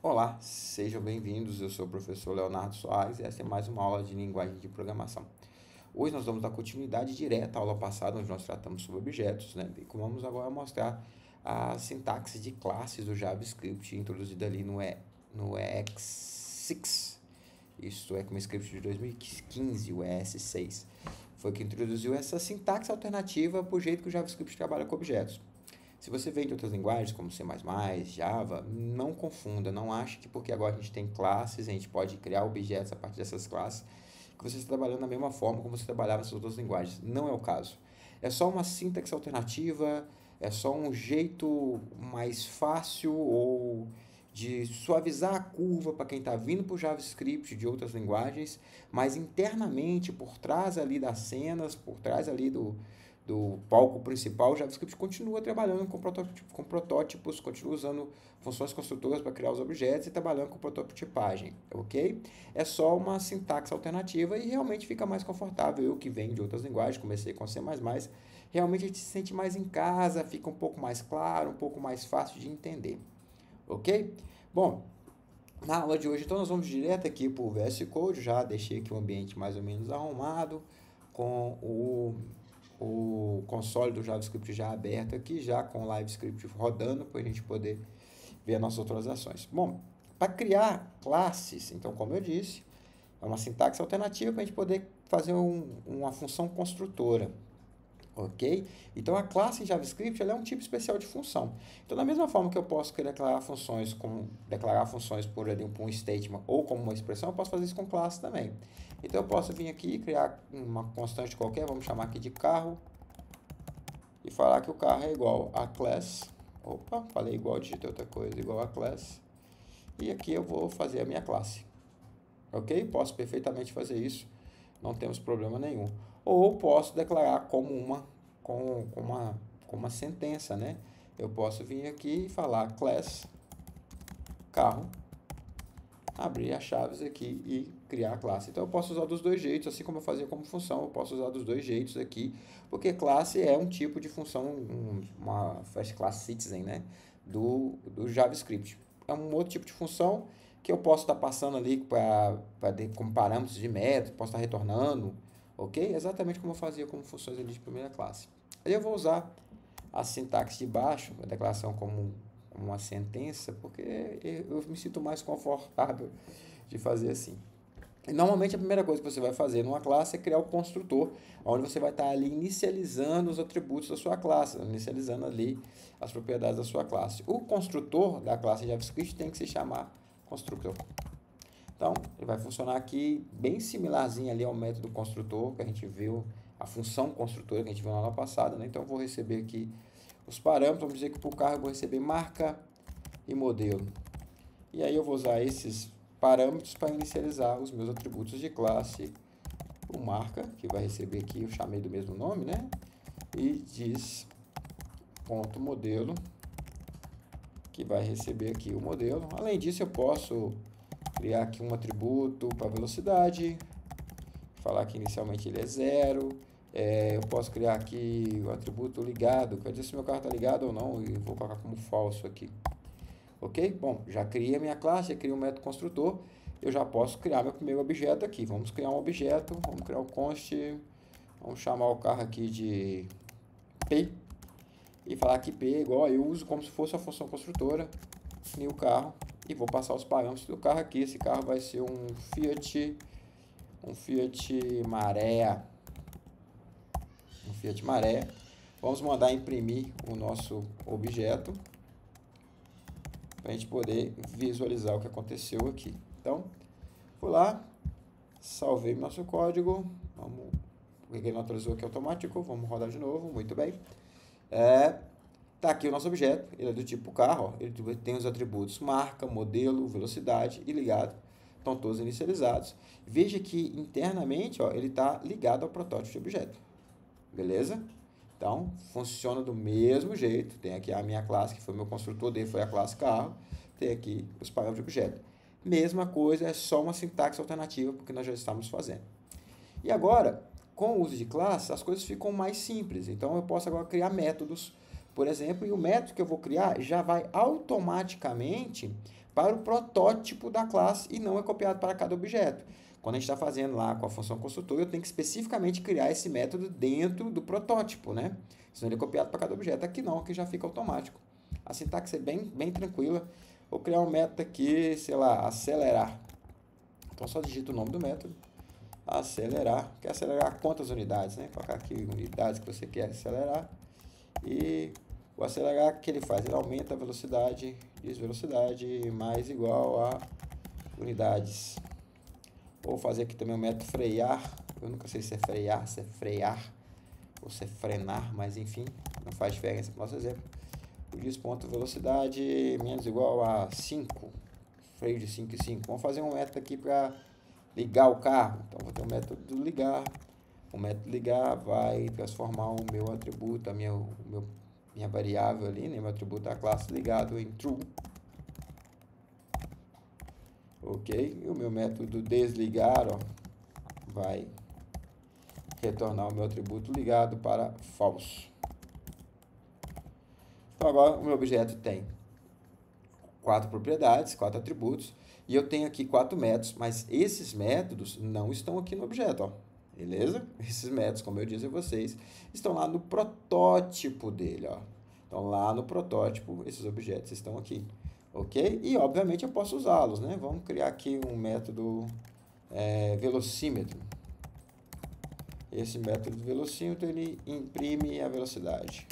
Olá, sejam bem-vindos. Eu sou o professor Leonardo Soares e essa é mais uma aula de linguagem de programação. Hoje nós vamos dar continuidade direta à aula passada, onde nós tratamos sobre objetos, né? E vamos agora mostrar a sintaxe de classes do JavaScript introduzida ali no EX6. Isso é com o script de 2015, o ES6. Foi que introduziu essa sintaxe alternativa para o jeito que o JavaScript trabalha com objetos. Se você vem de outras linguagens, como C++, Java, não confunda, não ache que porque agora a gente tem classes, a gente pode criar objetos a partir dessas classes, que você está trabalhando da mesma forma como você trabalhava nessas outras linguagens. Não é o caso. É só uma sintaxe alternativa, é só um jeito mais fácil ou de suavizar a curva para quem está vindo para o JavaScript de outras linguagens, mas internamente, por trás ali das cenas, por trás ali do palco principal, o JavaScript continua trabalhando com protótipos, continua usando funções construtoras para criar os objetos e trabalhando com prototipagem, ok? É só uma sintaxe alternativa e realmente fica mais confortável. Eu que venho de outras linguagens, comecei com C++, realmente a gente se sente mais em casa, fica um pouco mais claro, um pouco mais fácil de entender, ok? Bom, na aula de hoje, então, nós vamos direto aqui para o VS Code, já deixei aqui o ambiente mais ou menos arrumado, com o console do JavaScript já aberto aqui, já com o LiveScript rodando, para a gente poder ver as nossas atualizações. Bom, para criar classes, então, como eu disse, é uma sintaxe alternativa para a gente poder fazer uma função construtora. Ok? Então, a classe em JavaScript ela é um tipo especial de função. Então, da mesma forma que eu posso declarar funções por um statement ou como uma expressão, eu posso fazer isso com classe também. Então, eu posso vir aqui e criar uma constante qualquer, vamos chamar aqui de carro, e falar que o carro é igual a class. Opa, falei igual, digitei outra coisa, igual a class. E aqui eu vou fazer a minha classe. Ok? Posso perfeitamente fazer isso, não temos problema nenhum. Ou posso declarar com uma sentença, né? Eu posso vir aqui e falar class carro, abrir as chaves aqui e criar a classe. Então eu posso usar dos dois jeitos, assim como eu fazia como função, eu posso usar dos dois jeitos aqui, porque classe é um tipo de função, uma first class citizen, né? Do JavaScript. É um outro tipo de função que eu posso estar passando ali como parâmetros de método, posso estar retornando, ok? Exatamente como eu fazia como funções ali de primeira classe. Aí eu vou usar a sintaxe de baixo, a declaração como uma sentença, porque eu me sinto mais confortável de fazer assim. E normalmente a primeira coisa que você vai fazer numa classe é criar o construtor, onde você vai estar ali inicializando os atributos da sua classe, inicializando ali as propriedades da sua classe. O construtor da classe JavaScript tem que se chamar constructor. Então, ele vai funcionar aqui bem similarzinho ali ao método construtor que a gente viu, a função construtora que a gente viu na aula passada, né? Então, eu vou receber aqui os parâmetros, vamos dizer que para o carro eu vou receber marca e modelo. E aí eu vou usar esses parâmetros para inicializar os meus atributos de classe. O marca, que vai receber aqui, eu chamei do mesmo nome, né? E diz ponto modelo, que vai receber aqui o modelo. Além disso, eu posso criar aqui um atributo para velocidade, falar que inicialmente ele é 0. Eu posso criar aqui o atributo ligado, quer dizer se meu carro está ligado ou não, e vou colocar como falso aqui. Ok? Bom, já criei a minha classe, já criei um método construtor, eu já posso criar meu primeiro objeto aqui. Vamos criar um objeto, vamos criar o const, vamos chamar o carro aqui de P, e falar que P é igual, eu uso como se fosse a função construtora, new carro, e vou passar os parâmetros do carro aqui. Esse carro vai ser um Fiat Maré, Vamos mandar imprimir o nosso objeto para a gente poder visualizar o que aconteceu aqui. Então, fui lá, salvei nosso código, porque ele não atualizou aqui automático, vamos rodar de novo, muito bem. Tá aqui o nosso objeto, ele é do tipo carro, ó, ele tem os atributos marca, modelo, velocidade e ligado, estão todos inicializados. Veja que internamente, ó, ele está ligado ao protótipo de objeto, beleza? Então, funciona do mesmo jeito. Tem aqui a minha classe, que foi meu construtor dele, foi a classe carro. Tem aqui os parâmetros de objeto. Mesma coisa, é só uma sintaxe alternativa, porque nós já estamos fazendo. E agora, com o uso de classe, as coisas ficam mais simples. Então, eu posso agora criar métodos, por exemplo, e o método que eu vou criar já vai automaticamente para o protótipo da classe e não é copiado para cada objeto. Quando a gente está fazendo lá com a função construtor, eu tenho que especificamente criar esse método dentro do protótipo, né? Senão ele é copiado para cada objeto. Aqui não, aqui já fica automático. A sintaxe é bem tranquila. Vou criar um método aqui, sei lá, acelerar. Então, só digito o nome do método. Acelerar. Quer acelerar quantas unidades, né? Colocar aqui unidades que você quer acelerar. E o acelerar, o que ele faz? Ele aumenta a velocidade, diz velocidade mais igual a unidades. Vou fazer aqui também o método frear. Eu nunca sei se é frear, se é frear ou se é frenar, mas enfim, não faz diferença para o nosso exemplo. Eu diz ponto velocidade menos igual a 5. Freio de 5 e 5. Vamos fazer um método aqui para ligar o carro. Então, vou ter o método ligar. O método ligar vai transformar o meu atributo, a minha variável ali, né? Meu atributo da classe ligado em true. Ok? E o meu método desligar, ó, vai retornar o meu atributo ligado para false. Então, agora o meu objeto tem 4 propriedades, 4 atributos, e eu tenho aqui 4 métodos, mas esses métodos não estão aqui no objeto, ó. Beleza? Esses métodos, como eu disse a vocês, estão lá no protótipo dele, ó. Então, lá no protótipo, esses objetos estão aqui, ok? E, obviamente, eu posso usá-los, né? Vamos criar aqui um método velocímetro. Esse método velocímetro, ele imprime a velocidade.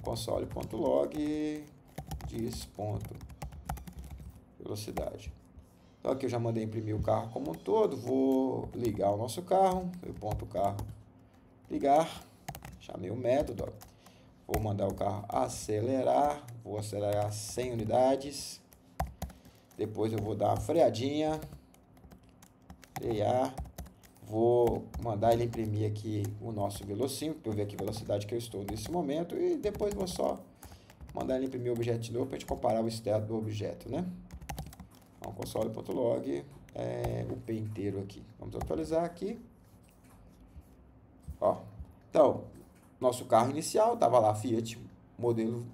Console.log diz ponto velocidade. Então, aqui eu já mandei imprimir o carro como um todo. Vou ligar o nosso carro. Eu ponto carro ligar. Chamei o método. Ó. Vou mandar o carro acelerar. Vou acelerar 100 unidades. Depois eu vou dar uma freadinha. Frear. Vou mandar ele imprimir aqui o nosso velocímetro, para eu ver a velocidade que eu estou nesse momento. E depois vou só mandar ele imprimir o objeto de novo para a gente comparar o estado do objeto, né? Então, console.log, o P inteiro aqui. Vamos atualizar aqui. Ó, então, nosso carro inicial estava lá, Fiat, modelo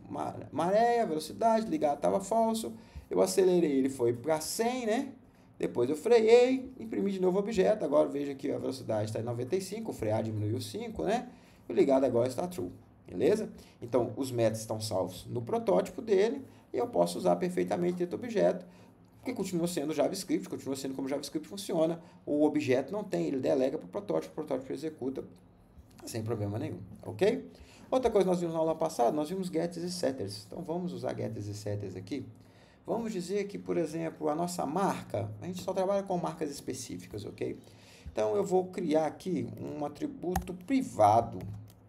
maré, velocidade, ligado estava falso. Eu acelerei, ele foi para 100, né? Depois eu freiei, imprimi de novo o objeto. Agora veja que a velocidade está em 95, o frear diminuiu 5, né? E o ligado agora está true, beleza? Então, os métodos estão salvos no protótipo dele e eu posso usar perfeitamente dentro do objeto, porque continua sendo JavaScript, continua sendo como JavaScript funciona. O objeto não tem, ele delega para o protótipo executa sem problema nenhum, ok? Outra coisa que nós vimos na aula passada, nós vimos getters e setters. Então, vamos usar getters e setters aqui. Vamos dizer que, por exemplo, a nossa marca, a gente só trabalha com marcas específicas, ok? Então, eu vou criar aqui um atributo privado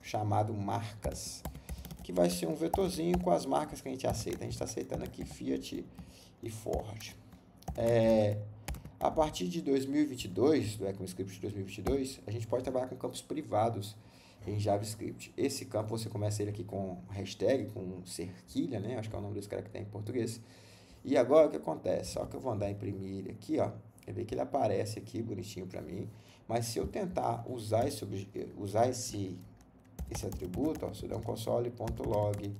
chamado marcas, que vai ser um vetorzinho com as marcas que a gente aceita. A gente está aceitando aqui Fiat e Ford. A partir de 2022, do ECMAScript de 2022, a gente pode trabalhar com campos privados em JavaScript. Esse campo você começa ele aqui com hashtag, com cerquilha, né? Acho que é o nome desse cara que tem em português. E agora o que acontece? Só que eu vou andar imprimir ele aqui, ó. Você vê que ele aparece aqui bonitinho para mim. Mas se eu tentar usar esse atributo, ó, se eu der um console.log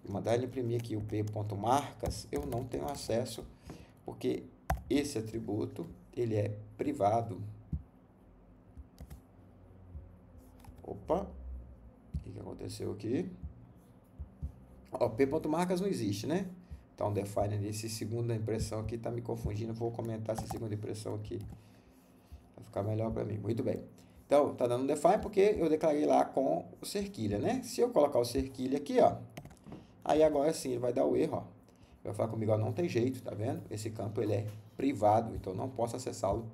e mandar ele imprimir aqui o p.marcas, eu não tenho acesso, porque esse atributo ele é privado. Opa! O que aconteceu aqui? Ó, p.marcas não existe, né? Então, define esse segunda impressão aqui está me confundindo. Vou comentar essa segunda impressão aqui. Vai ficar melhor para mim. Muito bem. Então, está dando um define porque eu declarei lá com o cerquilha, né? Se eu colocar o cerquilha aqui, ó. Aí agora sim ele vai dar o erro, ó. Vai falar comigo, ó, não tem jeito, tá vendo? Esse campo ele é privado, então não posso acessá-lo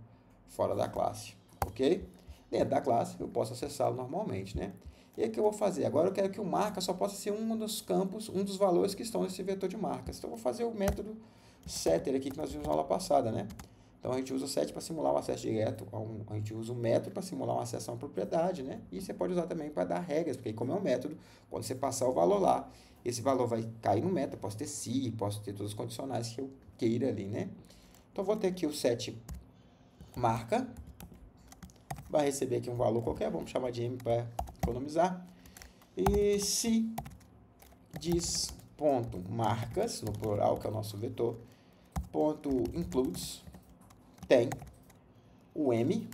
fora da classe, ok? Dentro da classe eu posso acessá-lo normalmente, né? E aí o que eu vou fazer? Agora eu quero que o marca só possa ser um dos campos, um dos valores que estão nesse vetor de marcas. Então eu vou fazer o método setter aqui que nós vimos na aula passada, né? Então a gente usa o set para simular um acesso direto, a gente usa o método para simular um acesso a uma propriedade, né? E você pode usar também para dar regras, porque como é um método, quando você passar o valor lá, esse valor vai cair no método, posso ter se, posso ter todos os condicionais que eu queira ali, né? Então eu vou ter aqui o set marca, vai receber aqui um valor qualquer, vamos chamar de m para economizar. E se diz ponto marcas, no plural, que é o nosso vetor, ponto includes tem o M.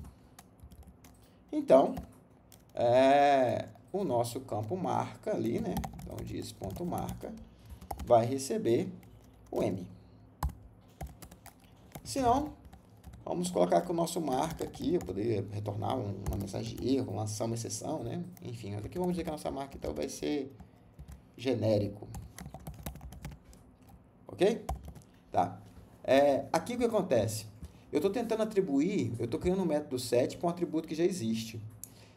Então, o nosso campo marca ali, né? Então, diz ponto marca vai receber o M. Se não, vamos colocar que o nosso marca aqui, eu poderia retornar uma mensagem de erro, lançar uma exceção, né? Enfim, aqui vamos dizer que a nossa marca então vai ser genérico. Ok? Tá. Aqui o que acontece? Eu estou tentando atribuir, eu estou criando um método set para um atributo que já existe.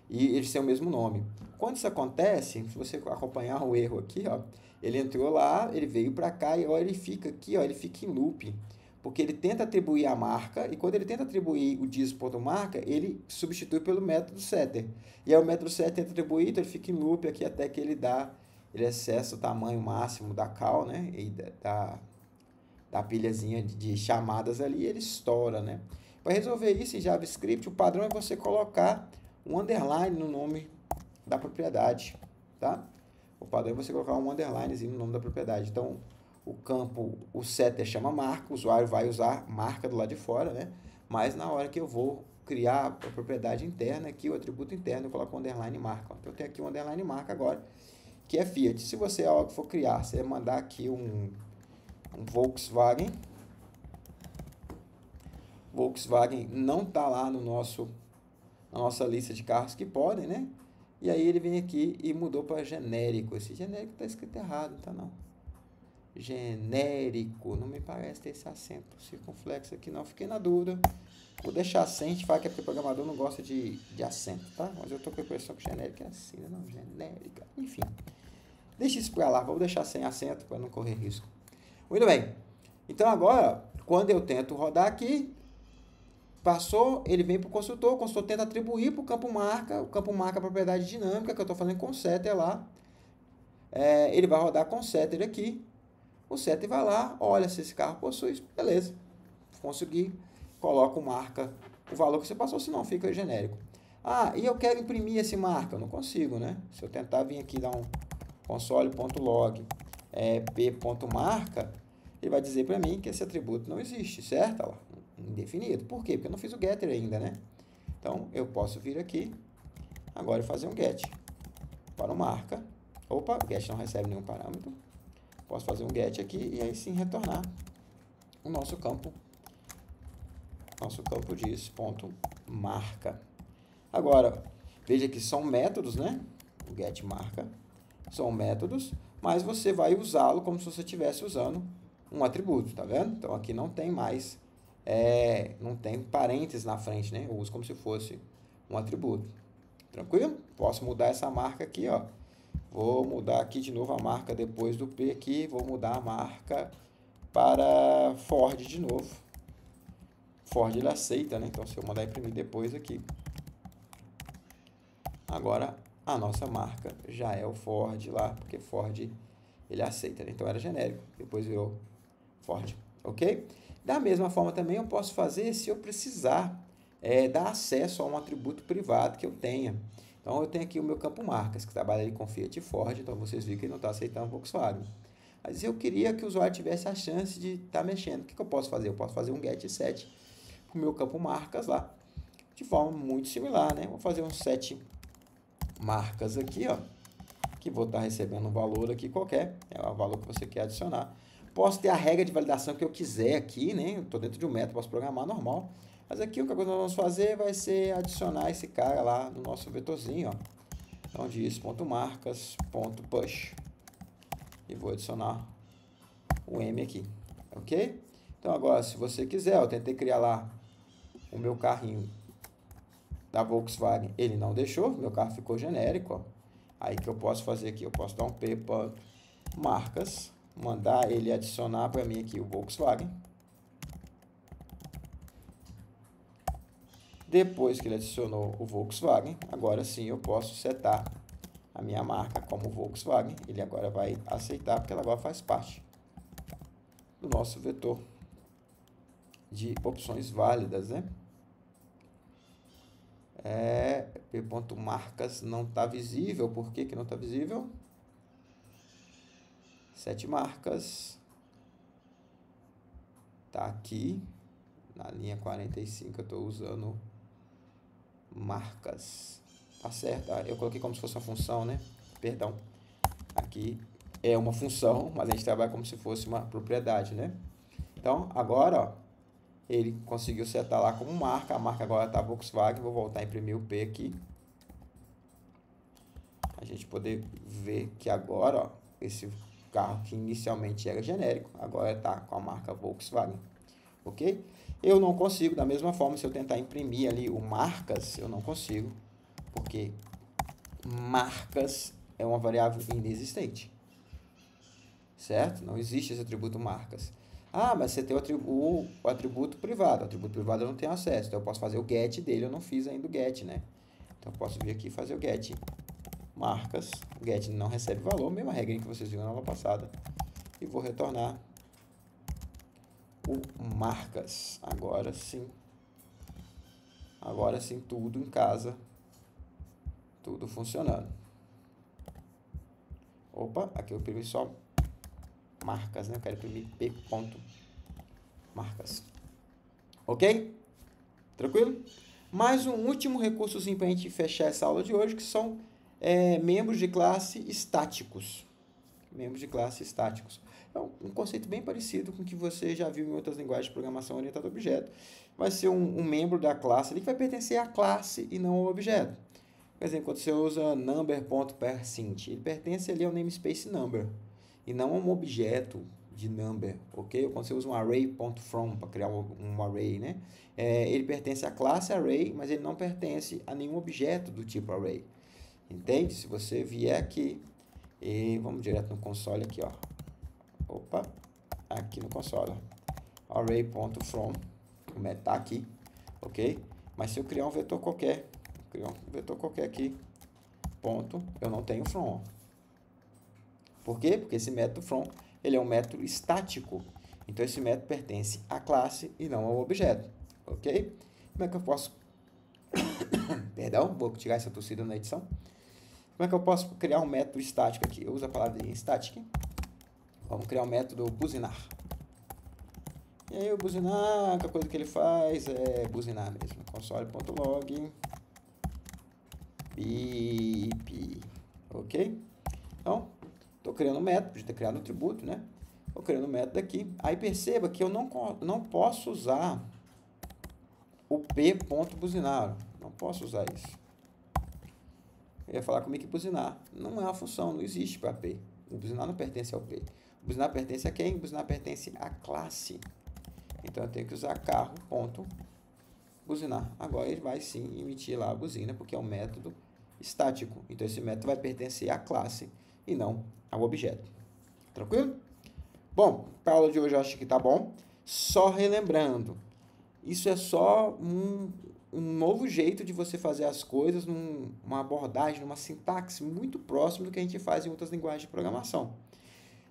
E eles têm o mesmo nome. Quando isso acontece, se você acompanhar o erro aqui, ó, ele entrou lá, ele veio para cá e ó, ele fica aqui, ó, ele fica em loop. Porque ele tenta atribuir a marca, e quando ele tenta atribuir o dis.marca, ele substitui pelo método setter. E aí o método setter tenta atribuir, então ele fica em loop aqui até que ele acessa o tamanho máximo da call, né? E da pilhazinha de chamadas ali, ele estoura, né? Para resolver isso em JavaScript, o padrão é você colocar um underline no nome da propriedade, tá? O padrão é você colocar um underlinezinho no nome da propriedade. Então, o campo, o setter chama marca, o usuário vai usar marca do lado de fora, né? Mas na hora que eu vou criar a propriedade interna aqui, o atributo interno, eu coloco um underline marca. Então, eu tenho aqui um underline marca agora, que é Fiat. Se você, algo for criar, você mandar aqui um Volkswagen. Volkswagen não está lá na nossa lista de carros que podem, né? E aí ele vem aqui e mudou para genérico. Esse genérico está escrito errado, tá não? Genérico, não me parece ter esse acento circunflexo aqui, não. Fiquei na dúvida. Vou deixar sem, a gente fala que é porque o programador não gosta de acento, tá? Mas eu tô com a impressão que genérico é assim, né? Não, genérica. Enfim, deixa isso para lá. Vou deixar sem acento para não correr risco. Muito bem. Então agora, quando eu tento rodar aqui, passou, ele vem para o consultor tenta atribuir para o campo marca a propriedade dinâmica que eu estou fazendo com o setter lá. Ele vai rodar com o setter aqui. O setter vai lá, olha se esse carro possui, beleza. Consegui, coloco marca, o valor que você passou, senão fica genérico. Ah, e eu quero imprimir esse marca, eu não consigo, né? Se eu tentar vir aqui dar um console.log p.marca, ele vai dizer para mim que esse atributo não existe, certo? Olha lá, indefinido. Por quê? Porque eu não fiz o getter ainda, né? Então, eu posso vir aqui, agora e fazer um get para o marca. Opa, o get não recebe nenhum parâmetro. Posso fazer um get aqui e aí sim retornar o nosso campo diz ponto marca. Agora, veja que são métodos, né? O get marca são métodos, mas você vai usá-lo como se você estivesse usando um atributo, tá vendo? Então, aqui não tem mais, não tem parênteses na frente, né? Eu uso como se fosse um atributo. Tranquilo? Posso mudar essa marca aqui, ó. Vou mudar aqui de novo a marca depois do P aqui, vou mudar a marca para Ford de novo. Ford ele aceita, né? Então, se eu mandar imprimir depois aqui, agora a nossa marca já é o Ford lá, porque Ford ele aceita, né? Então era genérico, depois virou Ford, ok? Da mesma forma também eu posso fazer se eu precisar dar acesso a um atributo privado que eu tenha. Então eu tenho aqui o meu campo marcas, que trabalha ali com Fiat e Ford, então vocês viram que ele não está aceitando Volkswagen. Mas eu queria que o usuário tivesse a chance de estar mexendo. O que eu posso fazer? Eu posso fazer um get set para o meu campo marcas lá, de forma muito similar, né? Vou fazer um set marcas aqui, ó, que vou estar recebendo um valor aqui qualquer, é o valor que você quer adicionar. Posso ter a regra de validação que eu quiser aqui, né? Eu estou dentro de um método, posso programar normal. Mas aqui o que nós vamos fazer vai ser adicionar esse cara lá no nosso vetorzinho, ó. Então diz .marcas.push. E vou adicionar o M aqui, ok? Então agora, se você quiser, eu tentei criar lá o meu carrinho da Volkswagen, ele não deixou, meu carro ficou genérico, ó. Aí que eu posso fazer aqui, eu posso dar um p.marcas, mandar ele adicionar para mim aqui o Volkswagen. Depois que ele adicionou o Volkswagen, agora sim eu posso setar a minha marca como Volkswagen. Ele agora vai aceitar, porque ela agora faz parte do nosso vetor de opções válidas, né? P.marcas não está visível. Por que que não está visível? Set marcas tá aqui, na linha 45 eu estou usando marcas, tá certo? Eu coloquei como se fosse uma função, né? Perdão, aqui é uma função, mas a gente trabalha como se fosse uma propriedade, né? Então, agora, ó, ele conseguiu setar lá como marca, a marca agora tá Volkswagen, vou voltar a imprimir o P aqui, a gente poder ver que agora, ó, esse carro que inicialmente era genérico, agora está com a marca Volkswagen, ok? Eu não consigo, da mesma forma, se eu tentar imprimir ali o marcas, eu não consigo, porque marcas é uma variável inexistente, certo? Não existe esse atributo marcas. Ah, mas você tem o atributo privado. O atributo privado eu não tenho acesso. Então, eu posso fazer o get dele. Eu não fiz ainda o get, né? Então, eu posso vir aqui e fazer o get marcas. O get não recebe valor. Mesma regra que vocês viram na aula passada. E vou retornar o marcas. Agora sim. Agora sim, tudo em casa. Tudo funcionando. Opa, aqui eu imprimi só marcas, né? Eu quero imprimir p ponto marcas. Ok? Tranquilo? Mais um último recursozinho para a gente fechar essa aula de hoje, que são membros de classe estáticos. Membros de classe estáticos. É um conceito bem parecido com o que você já viu em outras linguagens de programação orientada a objeto. Vai ser um membro da classe ali que vai pertencer à classe e não ao objeto. Por exemplo, quando você usa number.percint, ele pertence ali ao namespace number e não a um objeto de number, ok? Ou quando você usa um array.from para criar um array, né? Ele pertence à classe array, mas ele não pertence a nenhum objeto do tipo array. Entende? Se você vier aqui e vamos direto no console aqui, ó. Opa, aqui no console, array.from, o método está aqui, ok? Mas se eu criar um vetor qualquer, aqui, ponto, eu não tenho from. Por quê? Porque esse método from, ele é um método estático. Então, esse método pertence à classe e não ao objeto, ok? Como é que eu posso... Perdão, vou tirar essa tossida na edição. Como é que eu posso criar um método estático aqui? Eu uso a palavra static. Vamos criar um método buzinar. E aí, o buzinar, a coisa que ele faz é buzinar mesmo. Console.log bip, ok? Então, estou criando um método, podia ter criado um atributo, né? Estou criando um método aqui. Aí perceba que eu não posso usar o p.buzinar. Não posso usar isso. Eu ia falar comigo que buzinar não é uma função, não existe para p. O buzinar não pertence ao p. O buzinar pertence a quem? O buzinar pertence à classe. Então, eu tenho que usar carro.buzinar. Agora, ele vai sim emitir lá a buzina, porque é um método estático. Então, esse método vai pertencer à classe e não ao objeto. Tranquilo? Bom, para a aula de hoje eu acho que tá bom. Só relembrando, isso é só um novo jeito de você fazer as coisas, numa abordagem, numa sintaxe muito próxima do que a gente faz em outras linguagens de programação.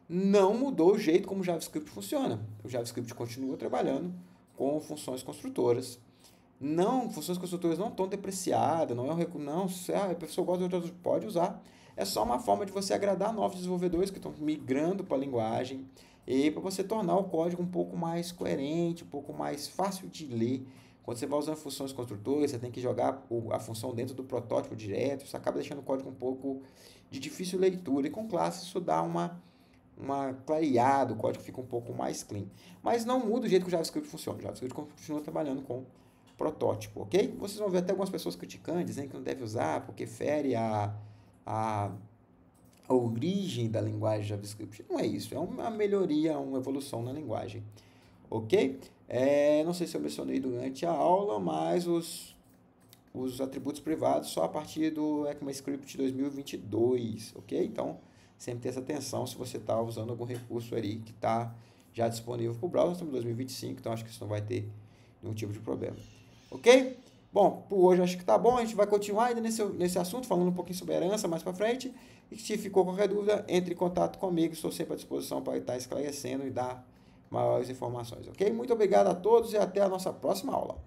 Não mudou o jeito como o JavaScript funciona. O JavaScript continua trabalhando com funções construtoras. Não, funções construtoras não estão depreciadas, não é um recurso, não, se a pessoa gosta de outras, pode usar. É só uma forma de você agradar novos desenvolvedores que estão migrando para a linguagem e para você tornar o código um pouco mais coerente, um pouco mais fácil de ler. Quando você vai usando funções construtoras, você tem que jogar a função dentro do protótipo direto, isso acaba deixando o código um pouco de difícil leitura. E com classe isso dá uma clareada, o código fica um pouco mais clean. Mas não muda o jeito que o JavaScript funciona. O JavaScript continua trabalhando com protótipo, ok? Vocês vão ver até algumas pessoas criticando, dizendo que não deve usar porque fere a origem da linguagem JavaScript. Não é isso, é uma melhoria, uma evolução na linguagem, ok? Não sei se eu mencionei durante a aula, mas os atributos privados só a partir do ECMAScript 2022, ok? Então, sempre ter essa atenção se você está usando algum recurso ali que está já disponível para o browser. Nós estamos em 2025, então acho que isso não vai ter nenhum tipo de problema. Ok? Bom, por hoje acho que tá bom. A gente vai continuar ainda nesse assunto, falando um pouquinho sobre herança mais para frente. E se ficou qualquer dúvida, entre em contato comigo. Estou sempre à disposição para estar esclarecendo e dar maiores informações. Ok? Muito obrigado a todos e até a nossa próxima aula.